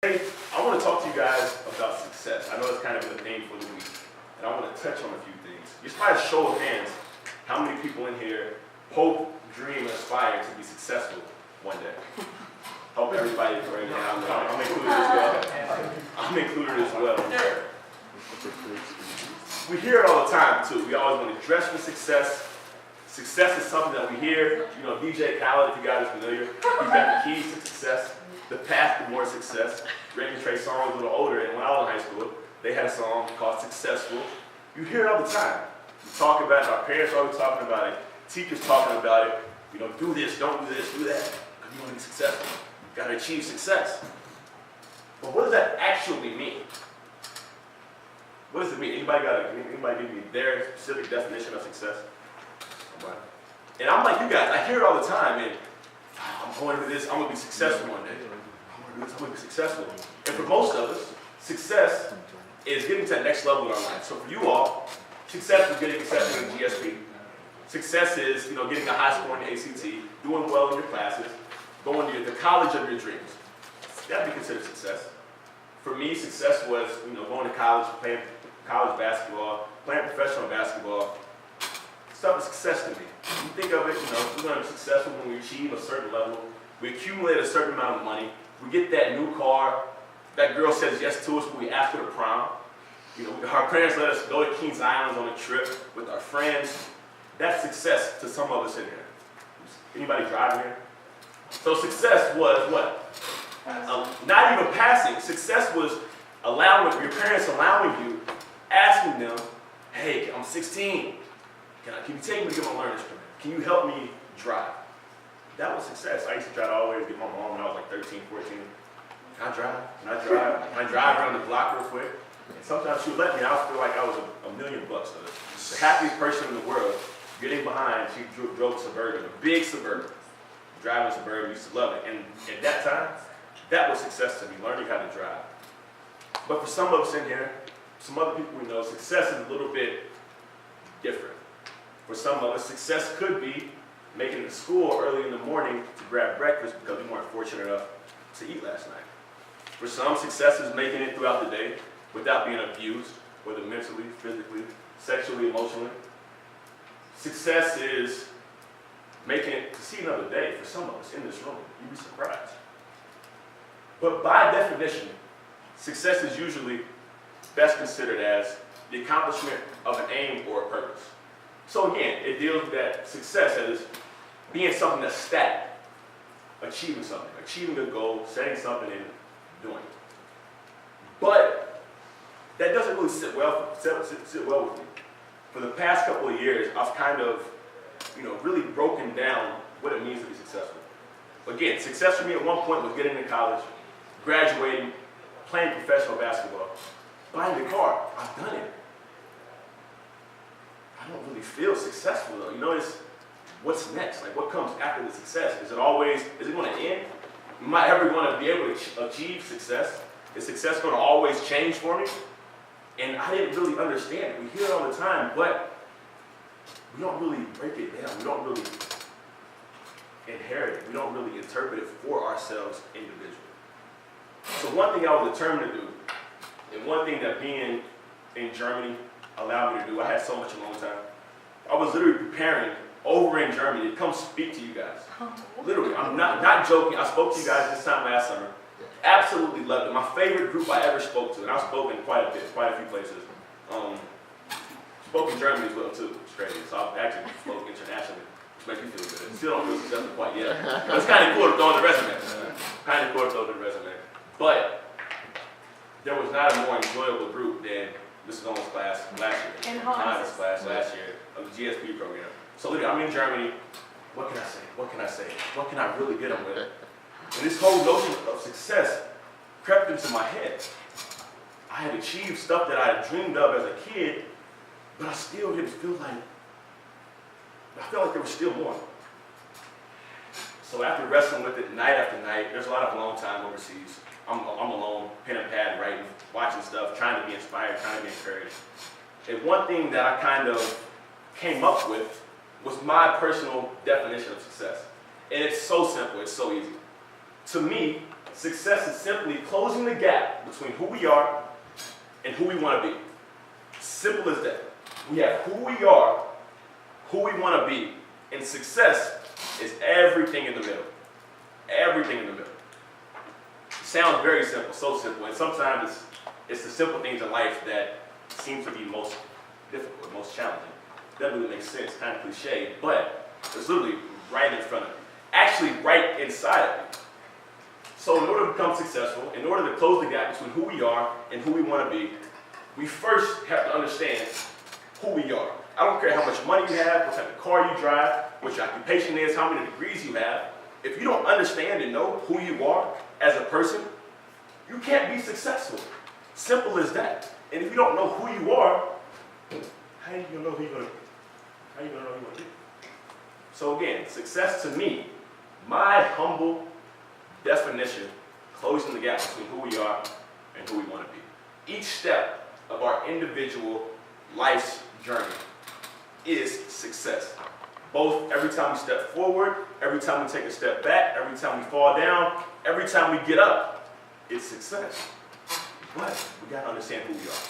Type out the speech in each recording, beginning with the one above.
Today, I want to talk to you guys about success. I know it's kind of been a theme for the week, and I want to touch on a few things. Just by a show of hands, how many people in here hope, dream, and aspire to be successful one day? Hope everybody right now. I'm included as well. I'm included as well. We hear it all the time too. We always want to dress for success. Success is something that we hear. You know, DJ Khaled, if you guys are familiar, he's got the keys to success. The path to more success. Rick and Trey song was a little older, and when I was in high school, they had a song called Successful. You hear it all the time. We talk about it, our parents are always talking about it, teachers talking about it. You know, do this, don't do this, do that, because you want to be successful. You got to achieve success. But what does that actually mean? What does it mean? Anybody give me their specific definition of success? And I'm like you guys, I hear it all the time, and I'm going to this, I'm going to be successful one day. I'm going to be successful. And for most of us, success is getting to that next level in our life. So for you all, success is getting accepted in GSP. Success is, getting a high score in the ACT, doing well in your classes, going to the college of your dreams. That would be considered success. For me, success was, going to college, playing college basketball, playing professional basketball. Stuff is success to me. You think of it, we're going to be successful when we achieve a certain level. We accumulate a certain amount of money. We get that new car. That girl says yes to us when we ask her to prom. Our parents let us go to Kings Island on a trip with our friends. That's success to some of us in here. Anybody driving here? So success was what? Not even passing. Success was your parents allowing you, asking them, hey, I'm 16. Can you take me to get my learner's permit? Can you help me drive? That was success. I used to try to always get my mom when I was like 13, 14. Can I drive? Can I drive? Can I drive around the block real quick? And sometimes she would let me, and I would feel like I was $1 million. So the happiest person in the world, getting behind, she drove a Suburban, a big Suburban. Driving a Suburban, used to love it. And at that time, that was success to me, learning how to drive. But for some of us in here, some other people we know, success is a little bit different. For some of us, success could be making it to school early in the morning to grab breakfast because we weren't fortunate enough to eat last night. For some, success is making it throughout the day without being abused, whether mentally, physically, sexually, emotionally. Success is making it to see another day for some of us in this room. You'd be surprised. But by definition, success is usually best considered as the accomplishment of an aim or a purpose. So again, it deals with that success as being something that's static, achieving something, achieving a goal, setting something and doing it. But that doesn't really sit well with me. For the past couple of years, I've kind of, really broken down what it means to be successful. Again, success for me at one point was getting into college, graduating, playing professional basketball, buying a car. I've done it. I don't really feel successful though. It's what's next? Like what comes after the success? Is it going to end? Am I ever going to be able to achieve success? Is success going to always change for me? And I didn't really understand it. We hear it all the time, but we don't really break it down. We don't really inherit it. We don't really interpret it for ourselves individually. So one thing I was determined to do, and one thing that being in Germany allowed me to do, I had so much alone time. I was literally preparing over in Germany to come speak to you guys. Literally, I'm not joking. I spoke to you guys this time last summer. Absolutely loved it. My favorite group I ever spoke to, and I've spoken quite a few places. Spoke in Germany as well too. It's crazy. So I've actually spoke internationally, which makes me feel good. Still don't feel successful quite yet. But it's kind of cool to throw in the resume. But there was not a more enjoyable group than Mrs. Owens' class last year. And Hans' class last year of the GSP program. So literally, I'm in Germany. What can I say? What can I really get them with? And this whole notion of success crept into my head. I had achieved stuff that I had dreamed of as a kid, but I still didn't feel like, I felt like there was still more. So after wrestling with it night after night, there's a lot of alone time overseas. I'm alone, pen and pad, writing, watching stuff, trying to be inspired, trying to be encouraged. And one thing that I kind of came up with was my personal definition of success. And it's so simple, it's so easy. To me, Success is simply closing the gap between who we are and who we want to be. Simple as that. We have who we are, who we want to be, and success is everything in the middle. Everything in the middle. Sounds very simple, so simple, and sometimes it's the simple things in life that seem to be most difficult, most challenging. Doesn't really make sense, kind of cliche, but it's literally right in front of you. Actually, right inside of you. So in order to become successful, in order to close the gap between who we are and who we want to be, we first have to understand who we are. I don't care how much money you have, what type of car you drive, what your occupation is, how many degrees you have. If you don't understand and know who you are as a person, you can't be successful. Simple as that. And if you don't know who you are, how are you going to know who you're going to be? How are you going to know who you're going to be? So again, success to me, my humble definition, closing the gap between who we are and who we want to be. Each step of our individual life's journey is success. Both every time we step forward, every time we take a step back, every time we fall down, every time we get up, it's success. But we got to understand who we are.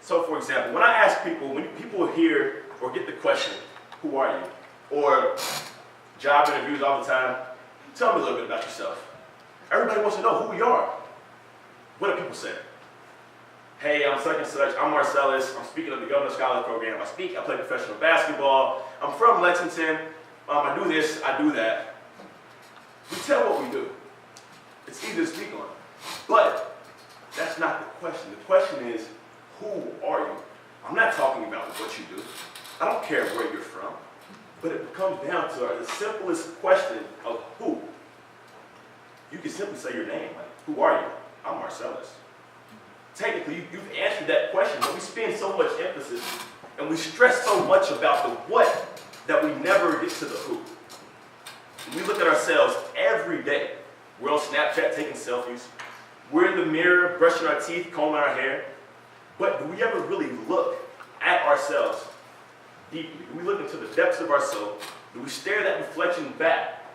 So for example, when I ask people, when people hear or get the question, who are you? Or job interviews all the time, tell me a little bit about yourself. Everybody wants to know who we are. What do people say? Hey, I'm such and such, I'm Marcellus, I'm speaking of the Governor Scholar Program, I play professional basketball, I'm from Lexington, I do this, I do that. We tell what we do. It's easy to speak on. But that's not the question. The question is, who are you? I'm not talking about what you do. I don't care where you're from. But it comes down to the simplest question of who. You can simply say your name. Like, who are you? I'm Marcellus. Technically, you've answered that question, but we spend so much emphasis and we stress so much about the what that we never get to the who. And we look at ourselves every day. We're on Snapchat taking selfies. We're in the mirror brushing our teeth, combing our hair. But do we ever really look at ourselves deeply? Do we look into the depths of our soul? Do we stare that reflection back?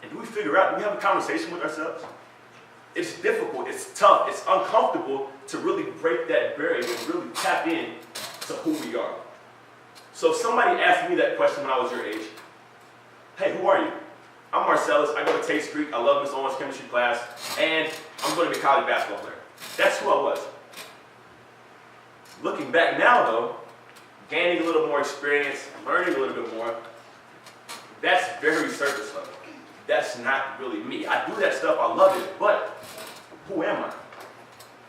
And do we figure out, do we have a conversation with ourselves? It's difficult, it's tough, it's uncomfortable to really break that barrier and really tap in to who we are. So if somebody asked me that question when I was your age, hey, who are you? I'm Marcellus, I go to Tate Street, I love Miss Owen's chemistry class, and I'm going to be a college basketball player. That's who I was. Looking back now though, gaining a little more experience, learning a little bit more, that's very surface level. That's not really me. I do that stuff, I love it, but who am I?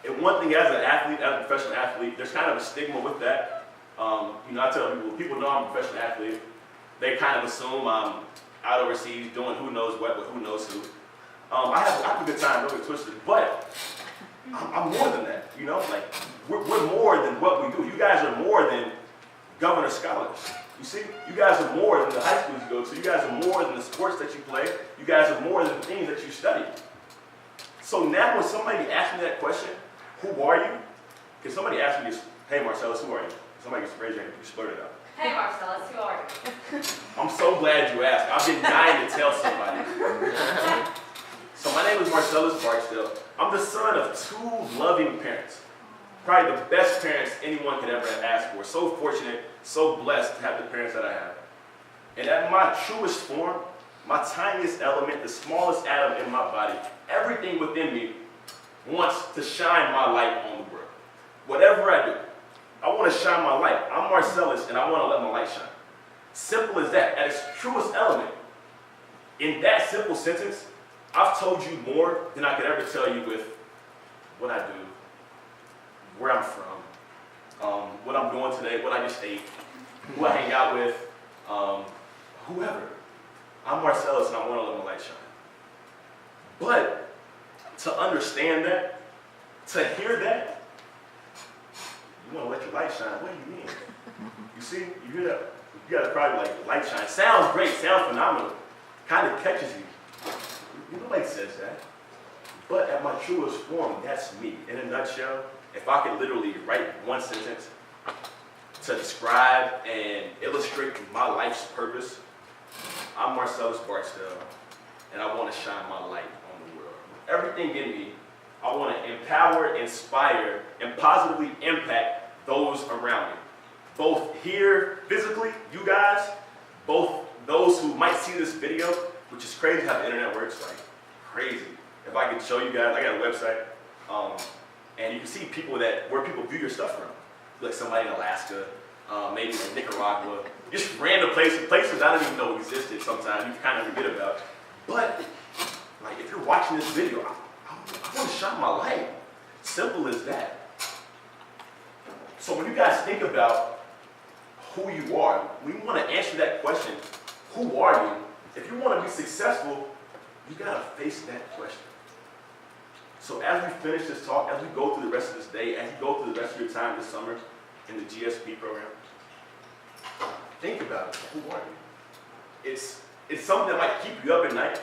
And one thing as an athlete, as a professional athlete, there's kind of a stigma with that. I tell people know I'm a professional athlete. They kind of assume I'm out overseas doing who knows what with who knows who. I have a good time, don't get twisted, but I'm more than that, like we're more than what we do. You guys are more than Governor Scholars. You see, you guys are more than the high schools you go to. You guys are more than the sports that you play. You guys are more than the things that you study. So now when somebody asks me that question, who are you? If somebody asks me, hey Marcellus, who are you? Somebody can raise your hand, just blurt it out. Hey Marcellus, who are you? I'm so glad you asked. I've been dying to tell somebody. So my name is Marcellus Barksdale. I'm the son of two loving parents. Probably the best parents anyone could ever ask for. So fortunate, so blessed to have the parents that I have. And at my truest form, my tiniest element, the smallest atom in my body, everything within me wants to shine my light on the world. Whatever I do, I want to shine my light. I'm Marcellus and I want to let my light shine. Simple as that. At its truest element, in that simple sentence, I've told you more than I could ever tell you with what I do, where I'm from, what I'm doing today, what I just ate, who I hang out with, whoever. I'm Marcellus and I want to let my light shine. But to understand that, to hear that, you want to let your light shine. What do you mean? You see, you hear that? You got to probably like light shine. Sounds great, sounds phenomenal. Kind of catches you. Nobody says that. But at my truest form, that's me. In a nutshell, if I could literally write one sentence to describe and illustrate my life's purpose, I'm Marcellus Barksdale, and I want to shine my light everything in me, I want to empower, inspire, and positively impact those around me. Both here physically, you guys, both those who might see this video, which is crazy how the internet works, like crazy. If I could show you guys, I got a website, and you can see where people view your stuff from. Like somebody in Alaska, maybe in Nicaragua, just random places I don't even know existed sometimes, you kind of forget about. But, like, if you're watching this video, I want to shine my light. Simple as that. So when you guys think about who you are, we want to answer that question, who are you? If you want to be successful, you got to face that question. So as we finish this talk, as we go through the rest of this day, as you go through the rest of your time this summer in the GSP program, think about it. Who are you? It's something that might keep you up at night.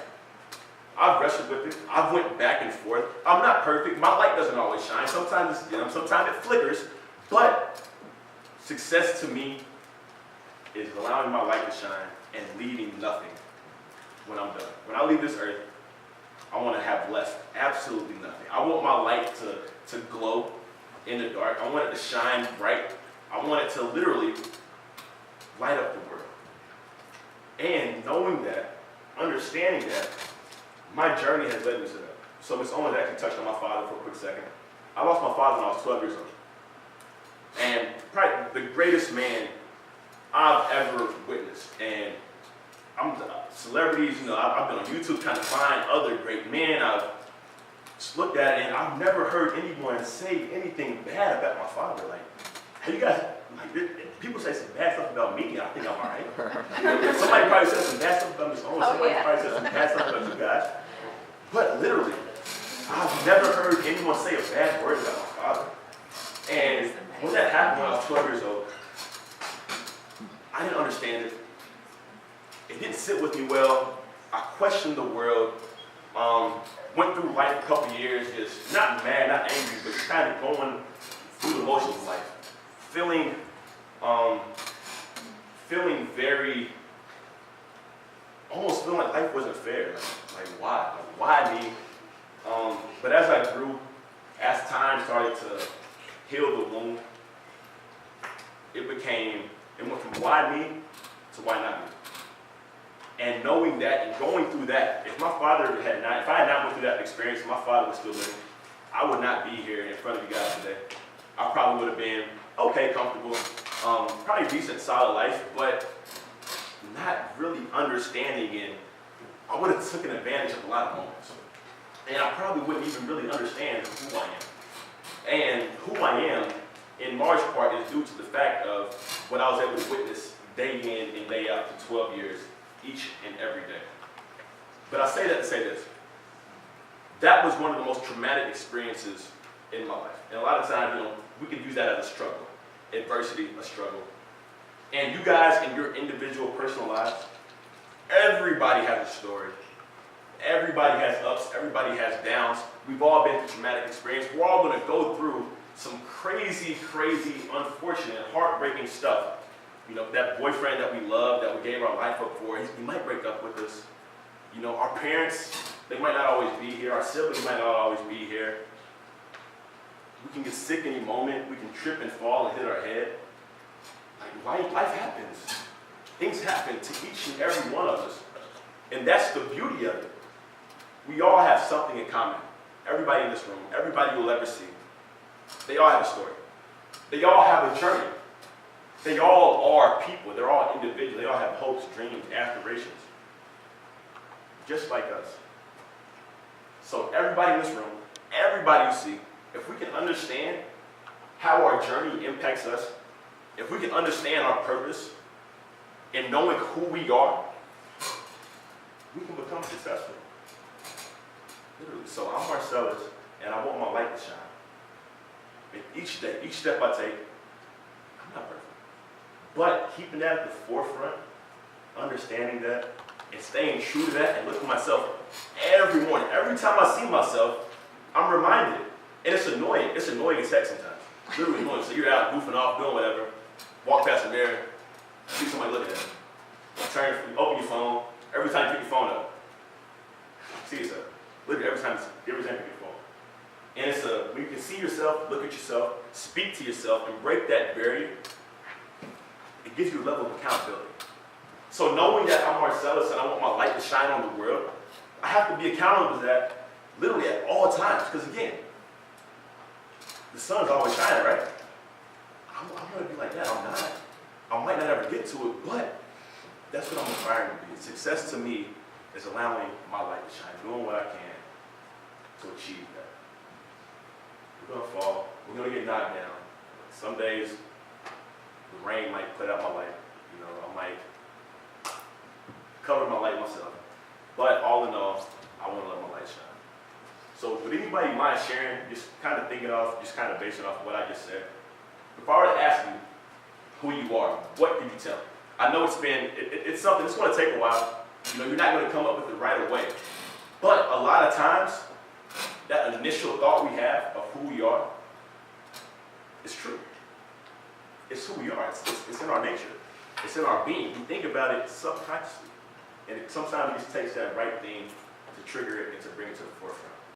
I've wrestled with it. I've went back and forth. I'm not perfect. My light doesn't always shine. Sometimes it's dim. Sometimes it flickers. But success to me is allowing my light to shine and leaving nothing when I'm done. When I leave this earth, I want to have left absolutely nothing. I want my light to glow in the dark. I want it to shine bright. I want it to literally light up the world. And knowing that, understanding that, my journey has led me to that. So Ms. Owens actually touched on my father for a quick second. I lost my father when I was 12 years old. And probably the greatest man I've ever witnessed. And celebrities, I've been on YouTube trying to find other great men. I've just looked at it and I've never heard anyone say anything bad about my father. Like, have you guys, people say some bad stuff about me, I think I'm all right. Somebody probably said some bad stuff about Ms. Owens. Somebody probably said some bad stuff about you guys. But literally, I've never heard anyone say a bad word about my father. And when that happened when I was 12 years old, I didn't understand it. It didn't sit with me well. I questioned the world. Went through life a couple years, just not mad, not angry, but just kind of going through the motions of life. Feeling almost feeling like life wasn't fair. Like why? Like, why me? But as I grew, as time started to heal the wound, it went from why me to why not me. And knowing that and going through that, if I had not went through that experience, my father was still living, I would not be here in front of you guys today. I probably would have been okay, comfortable, probably decent, solid life, but not really understanding, and I would have taken advantage of a lot of moments. And I probably wouldn't even really understand who I am. And who I am, in large part, is due to the fact of what I was able to witness day in and day out for 12 years, each and every day. But I say that to say this. That was one of the most traumatic experiences in my life. And a lot of times, we can use that as a struggle. Adversity, a struggle. And you guys in your individual personal lives, everybody has a story. Everybody has ups, everybody has downs. We've all been through traumatic experience. We're all going to go through some crazy, unfortunate, heartbreaking stuff. That boyfriend that we love, that we gave our life up for, he might break up with us. Our parents, they might not always be here. Our siblings might not always be here. We can get sick any moment. We can trip and fall and hit our head. Life happens. Things happen to each and every one of us. And that's the beauty of it. We all have something in common. Everybody in this room, everybody you'll ever see, they all have a story. They all have a journey. They all are people. They're all individuals. They all have hopes, dreams, aspirations. Just like us. So everybody in this room, everybody you see, if we can understand how our journey impacts us, if we can understand our purpose, and knowing who we are, we can become successful. Literally. So I'm Marcellus, and I want my light to shine. And each day, each step I take, I'm not perfect. But keeping that at the forefront, understanding that, and staying true to that, and looking at myself every morning. Every time I see myself, I'm reminded. And it's annoying. It's annoying as heck sometimes. Literally annoying. So you're out goofing off, doing whatever, walk past the mirror, see somebody looking at you. Open your phone. Every time you pick your phone up, see yourself. Literally every time you pick your phone. And it's when you can see yourself, look at yourself, speak to yourself, and break that barrier, it gives you a level of accountability. So knowing that I'm Marcellus and I want my light to shine on the world, I have to be accountable to that literally at all times. Because again, the sun's always shining, right? I'm going to be like that. I'm not. I might not ever get to it, but that's what I'm aspiring to be. Success to me is allowing my light to shine, doing what I can to achieve that. We're going to fall. We're going to get knocked down. Some days, the rain might put out my light. You know, I might cover my light myself. But all in all, I want to let my light shine. So would anybody mind sharing, just kind of thinking off, just kind of basing off what I just said? If I were to ask you who you are, what can you tell me? I know it's something, it's going to take a while. You know, you're not going to come up with it right away. But a lot of times, that initial thought we have of who we are is true. It's who we are. It's in our nature. It's in our being. We think about it subconsciously. And sometimes it just takes that right thing to trigger it and to bring it to the forefront.